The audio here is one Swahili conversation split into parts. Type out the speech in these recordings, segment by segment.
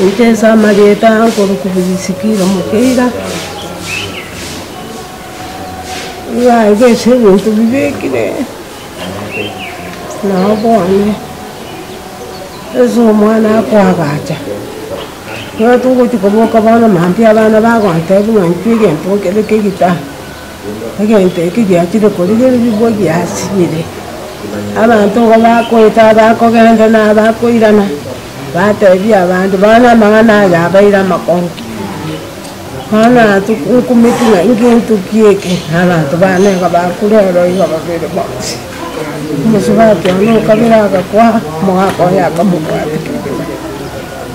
Intesa Marieta ancora kubisikira mukira. Vai che muito bibekire. Na bone. Eso mwana kwa gacha. Yo tungo tikoboka bana mampi abana bagwante bumwempige mpoke de kigita. Agente kigiyachire kuri bibo gyasibire. Abantu bakoita bakogenda na bakoirana. Batebi abantu bana mangana ya baira makonki. Hana tukumitinga ingintu kieke abantu bane bakulero iba babere box. Musubati no kabira kwa mwako ya kamukwati.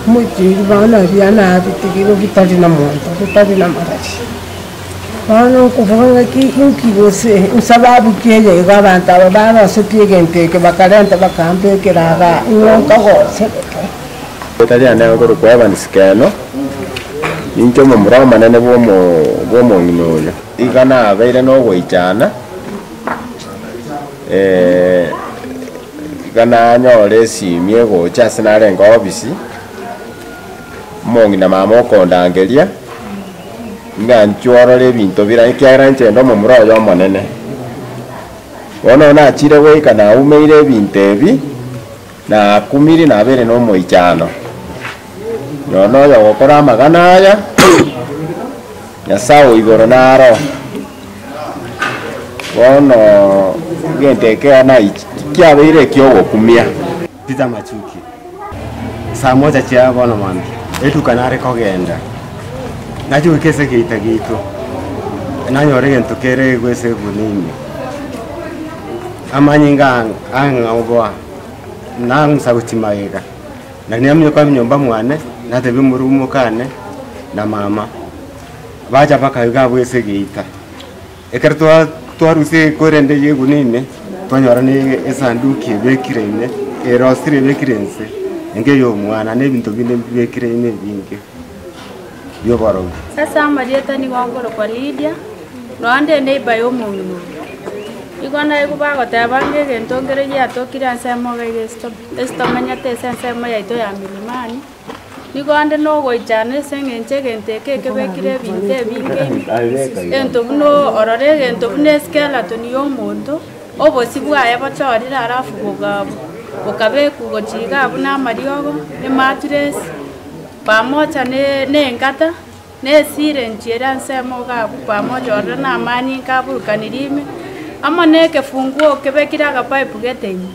Muti bana biana bitigiro bitali na monto bitali na marashi. Bana kuvanga ki inki bose sababu kieye abantu abana sepigente ke bakarenta bakampe kiraga ngonka gose. Italia na ko kwa vanskano incho mumra manene bomo nginoya igana abeire no goichana igana nyore simie gocha sinare ngobisi mongina mama okondangeria nganchoro le binto bira ikiara nchendo mumra yo manene ono na chire goikana umeire bintebi na kumiri na bere no moichano no ya gukora magana aya ya sawo igoro naro wono gente ke ana kia bere kyo kumia Peter Machuki saa moja chia bono man etu kanare kogenda naju kese kita gitu nanyore gento kere gwese bunini amanyinga anga ogoa nang sagutimaiga na niamye kwa nyumba mwane na tebe murumo kane na mama baja paka ga bwese geita ekertwa twaruse korende yegunine twanyora ne esanduki bekirene erosire bekirense enge yo mwana ne bintu bine bekirene binge yo baro sasa Marieta ni ngongoro kwa Lydia no ande ne bayo mungu igona ikuba gotabange gentongere ya tokira nsemo gesto esto manyate sensemo ya ito ya milimani nigonde no goichane sengenche genteke kebekire binte binge ento buno orore gento buno skeleton yo mondo obosibwa yabachorira arafu bokabe kugochiga buna mariogo ne matres pamoja ne ngata ne sire nchira nsemo gabu pamoja orana amani kabu kanirime ama neke funguo kebekira ka pipe getenyi